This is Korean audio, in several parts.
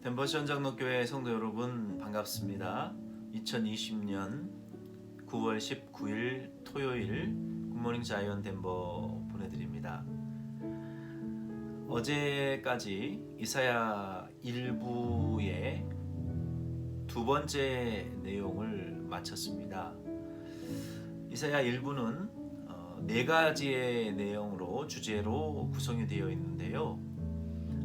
덴버 시원장로교회 성도 여러분 반갑습니다. 2020년 9월 19일 토요일 굿모닝 자이언 덴버 보내드립니다. 어제까지 이사야 1부의 두 번째 내용을 마쳤습니다. 이사야 1부는 네 가지의 내용으로 주제로 구성이 되어 있는데요.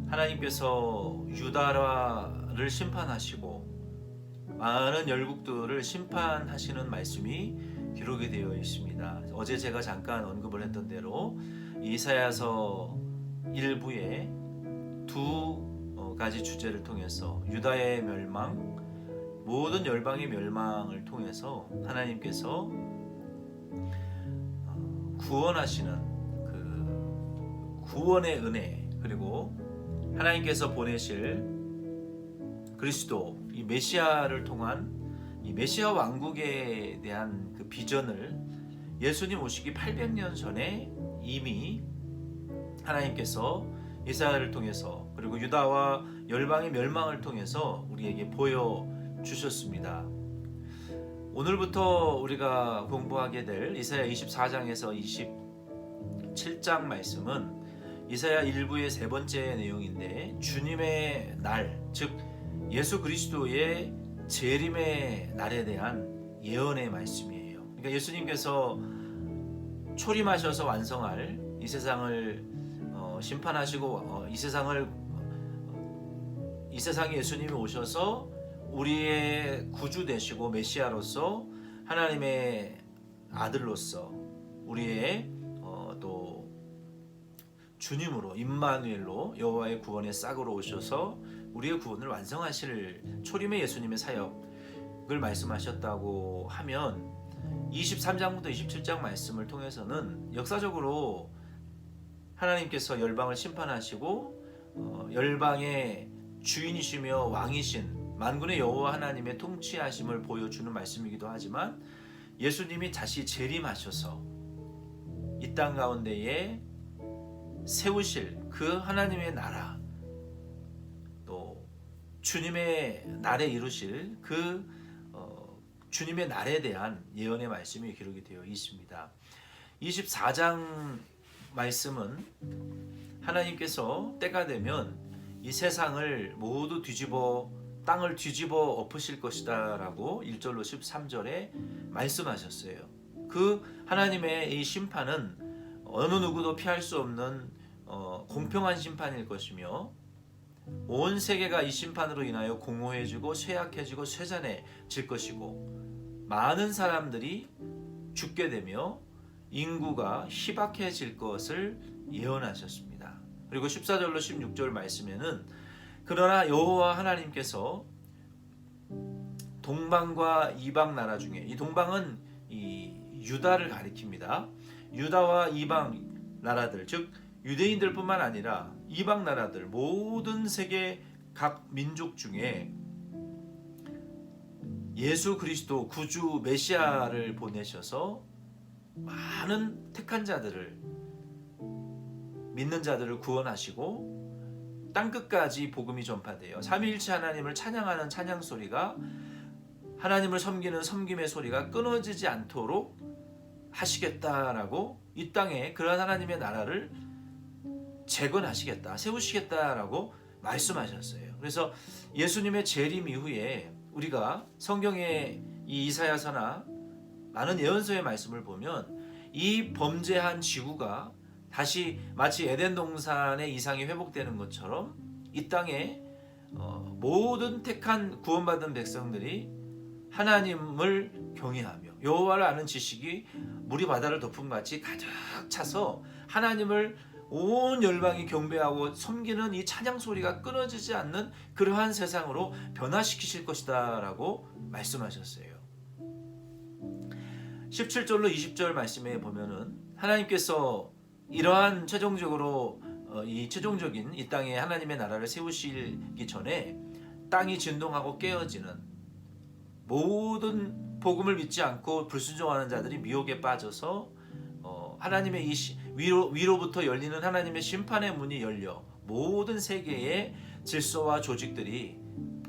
하나님께서 유다를 심판하시고 많은 열국들을 심판하시는 말씀이 기록이 되어 있습니다. 어제 제가 잠깐 언급을 했던 대로 이사야서 1부의 두 가지 주제를 통해서 유다의 멸망, 모든 열방의 멸망을 통해서 하나님께서 구원하시는 그 구원의 은혜, 그리고 하나님께서 보내실 그리스도, 이 메시아를 통한 이 메시아 왕국에 대한 그 비전을 예수님 오시기 800년 전에 이미 하나님께서 이사야를 통해서, 그리고 유다와 열방의 멸망을 통해서 우리에게 보여주셨습니다. 오늘부터 우리가 공부하게 될 이사야 24장에서 27장 말씀은 이사야 1부의 세 번째 내용인데, 주님의 날, 즉 예수 그리스도의 재림의 날에 대한 예언의 말씀이에요. 그러니까 예수님께서 초림하셔서 완성할 이 세상을 심판하시고 이 세상에 예수님이 오셔서 우리의 구주 되시고 메시아로서 하나님의 아들로서 우리의 또 주님으로, 임마누엘로, 여호와의 구원의 싹으로 오셔서 우리의 구원을 완성하실 초림의 예수님의 사역을 말씀하셨다고 하면 23장부터 27장 말씀을 통해서는 역사적으로 하나님께서 열방을 심판하시고 열방의 주인이시며 왕이신 만군의 여호와 하나님의 통치하심을 보여주는 말씀이기도 하지만, 예수님이 다시 재림하셔서 이 땅 가운데에 세우실 그 하나님의 나라, 또 주님의 날에 이루실 그 주님의 날에 대한 예언의 말씀이 기록이 되어 있습니다. 24장 말씀은 하나님께서 때가 되면 이 세상을 모두 땅을 뒤집어 엎으실 것이다 라고 1절로 13절에 말씀하셨어요. 그 하나님의 이 심판은 어느 누구도 피할 수 없는 공평한 심판일 것이며, 온 세계가 이 심판으로 인하여 공허해지고 쇠약해지고 쇠잔해질 것이고, 많은 사람들이 죽게 되며 인구가 희박해질 것을 예언하셨습니다. 그리고 14절로 16절 말씀에는 그러나 여호와 하나님께서 동방과 이방 나라 중에, 이 동방은 이 유다를 가리킵니다. 유다와 이방 나라들, 즉 유대인들뿐만 아니라 이방 나라들, 모든 세계 각 민족 중에 예수 그리스도 구주 메시아를 보내셔서 많은 택한 자들을, 믿는 자들을 구원하시고 땅끝까지 복음이 전파돼요. 삼위일체 하나님을 찬양하는 찬양 소리가, 하나님을 섬기는 섬김의 소리가 끊어지지 않도록 하시겠다라고, 이 땅에 그러한 하나님의 나라를 재건하시겠다, 세우시겠다라고 말씀하셨어요. 그래서 예수님의 재림 이후에 우리가 성경의 이 이사야서나 많은 예언서의 말씀을 보면 이 범죄한 지구가 다시 마치 에덴 동산의 이상이 회복되는 것처럼 이 땅에 모든 택한 구원받은 백성들이 하나님을 경외하며 여호와를 아는 지식이 물이 바다를 덮은 같이 가득 차서 하나님을 온 열방이 경배하고 섬기는 이 찬양 소리가 끊어지지 않는 그러한 세상으로 변화시키실 것이다 라고 말씀하셨어요. 17절로 20절 말씀에 보면은 하나님께서 이러한 최종적인 이 땅에 하나님의 나라를 세우시기 전에 땅이 진동하고 깨어지는, 모든 복음을 믿지 않고 불순종하는 자들이 미혹에 빠져서 하나님의 위로부터 열리는 하나님의 심판의 문이 열려 모든 세계의 질서와 조직들이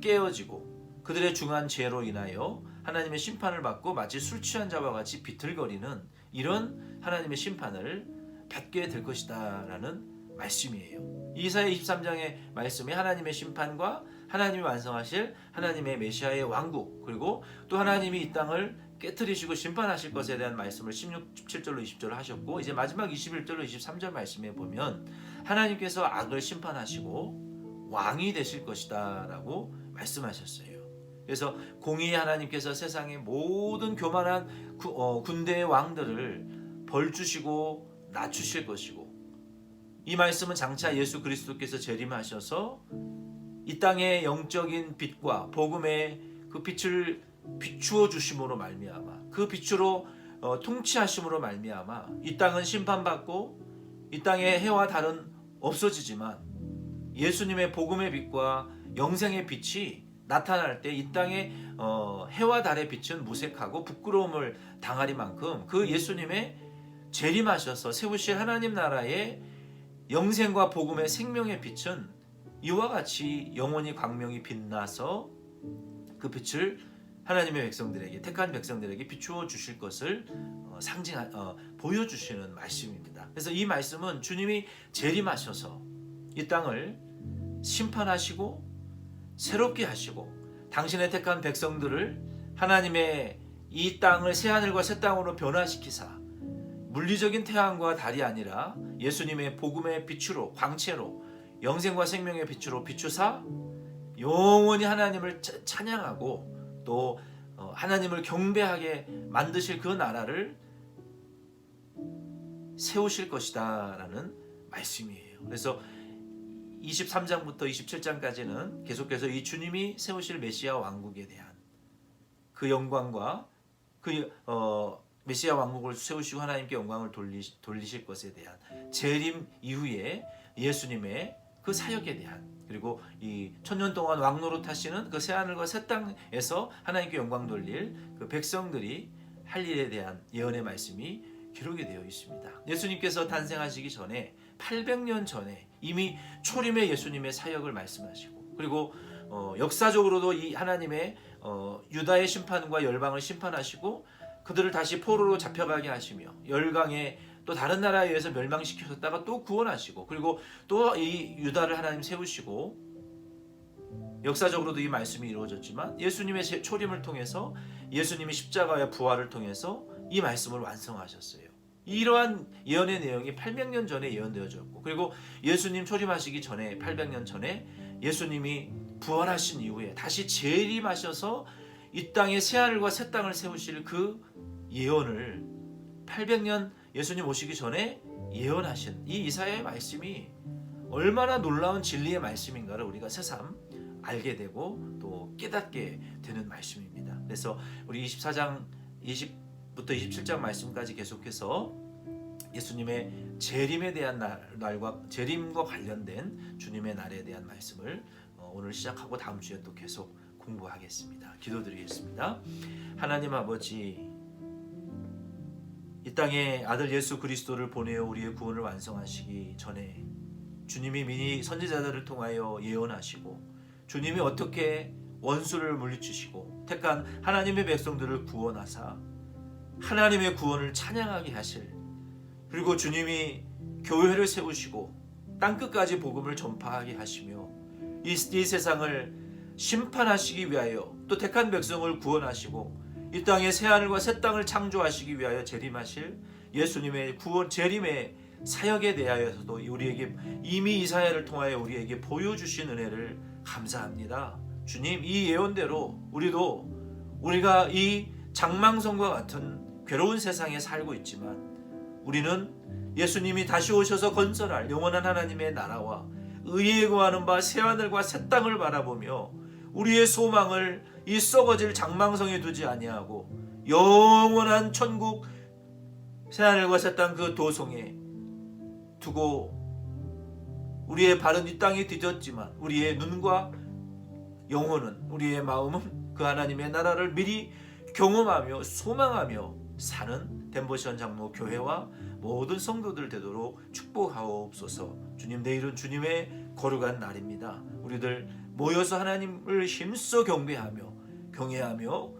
깨어지고 그들의 중한 죄로 인하여 하나님의 심판을 받고 마치 술 취한 자와 같이 비틀거리는 이런 하나님의 심판을 받게 될 것이다 라는 말씀이에요. 이사야 23장의 말씀이 하나님의 심판과 하나님이 완성하실 하나님의 메시아의 왕국, 그리고 또 하나님이 이 땅을 깨트리시고 심판하실 것에 대한 말씀을 16, 17절로 20절로 하셨고, 이제 마지막 21절로 23절 말씀에 보면 하나님께서 악을 심판하시고 왕이 되실 것이다 라고 말씀하셨어요. 그래서 공의의 하나님께서 세상의 모든 교만한 군대의 왕들을 벌주시고 낮추실 것이고, 이 말씀은 장차 예수 그리스도께서 재림하셔서 이 땅의 영적인 빛과 복음의 그 빛을 비추어 주심으로 말미암아, 그 빛으로 통치하심으로 말미암아 이 땅은 심판받고 이 땅의 해와 달은 없어지지만 예수님의 복음의 빛과 영생의 빛이 나타날 때 이 땅의 해와 달의 빛은 무색하고 부끄러움을 당하리만큼 그 예수님의 재림하셔서 세우실 하나님 나라의 영생과 복음의 생명의 빛은 이와 같이 영원히 광명이 빛나서 그 빛을 하나님의 백성들에게, 택한 백성들에게 비추어 주실 것을 보여주시는 말씀입니다. 그래서 이 말씀은 주님이 재림하셔서 이 땅을 심판하시고 새롭게 하시고 당신의 택한 백성들을 하나님의 이 땅을 새하늘과 새 땅으로 변화시키사 물리적인 태양과 달이 아니라 예수님의 복음의 빛으로, 광채로, 영생과 생명의 빛으로 비추사 영원히 하나님을 찬양하고 또 하나님을 경배하게 만드실 그 나라를 세우실 것이다 라는 말씀이에요. 그래서 23장부터 27장까지는 계속해서 이 주님이 세우실 메시아 왕국에 대한 그 영광과 그 메시아 왕국을 세우시고 하나님께 영광을 돌리실 것에 대한 재림 이후에 예수님의 그 사역에 대한, 그리고 이 천년 동안 왕노릇 하시는 그 새하늘과 새 땅에서 하나님께 영광 돌릴 그 백성들이 할 일에 대한 예언의 말씀이 기록이 되어 있습니다. 예수님께서 탄생하시기 전에 800년 전에 이미 초림의 예수님의 사역을 말씀하시고, 그리고 역사적으로도 이 하나님의 유다의 심판과 열방을 심판하시고 그들을 다시 포로로 잡혀가게 하시며 열강에 또 다른 나라에 의해서 멸망시키셨다가 또 구원하시고, 그리고 또 이 유다를 하나님 세우시고, 역사적으로도 이 말씀이 이루어졌지만 예수님의 초림을 통해서 예수님의 십자가의 부활을 통해서 이 말씀을 완성하셨어요. 이러한 예언의 내용이 800년 전에 예언되어졌고, 그리고 예수님 초림하시기 전에 800년 전에 예수님이 부활하신 이후에 다시 재림하셔서 이 땅에 새하늘과 새 땅을 세우실 그 예언을 800년 예수님 오시기 전에 예언하신 이 이사야의 말씀이 얼마나 놀라운 진리의 말씀인가를 우리가 새삼 알게 되고 또 깨닫게 되는 말씀입니다. 그래서 우리 24장 20부터 27장 말씀까지 계속해서 예수님의 재림에 대한 날과 재림과 관련된 주님의 날에 대한 말씀을 오늘 시작하고 다음 주에 또 계속 공부하겠습니다. 기도드리겠습니다. 하나님 아버지, 이 땅에 아들 예수 그리스도를 보내어 우리의 구원을 완성하시기 전에 주님이 미리 선지자들을 통하여 예언하시고 주님이 어떻게 원수를 물리치시고 택한 하나님의 백성들을 구원하사 하나님의 구원을 찬양하게 하실, 그리고 주님이 교회를 세우시고 땅끝까지 복음을 전파하게 하시며 이 세상을 심판하시기 위하여 또 택한 백성을 구원하시고 이 땅에 새하늘과 새 땅을 창조하시기 위하여 재림하실 예수님의 구원 재림의 사역에 대하여서도 우리에게 이미 이사야를 통하여 우리에게 보여주신 은혜를 감사합니다. 주님, 이 예언대로 우리가 이 장망성과 같은 괴로운 세상에 살고 있지만 우리는 예수님이 다시 오셔서 건설할 영원한 하나님의 나라와 의에 거하는 바 새하늘과 새 땅을 바라보며 우리의 소망을 이 썩어질 장망성에 두지 아니하고 영원한 천국 새하늘과 새 땅 그 도성에 두고 우리의 발은 이 땅에 뒤졌지만 우리의 눈과 영혼은, 우리의 마음은 그 하나님의 나라를 미리 경험하며 소망하며 사는 덴버시원 장로 교회와 모든 성도들 되도록 축복하옵소서. 주님, 내일은 주님의 거룩한 날입니다. 우리들 모여서 하나님을 힘써 경외하며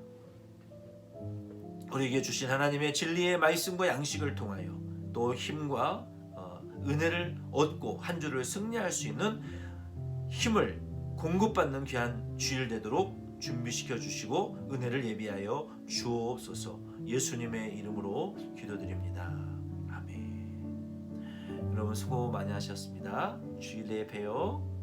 우리에게 주신 하나님의 진리의 말씀과 양식을 통하여 또 힘과 은혜를 얻고 한 주를 승리할 수 있는 힘을 공급받는 귀한 주일 되도록 준비시켜 주시고 은혜를 예비하여 주옵소서. 예수님의 이름으로 기도드립니다. 아멘. 여러분 수고 많이 하셨습니다. 주일에 봬요.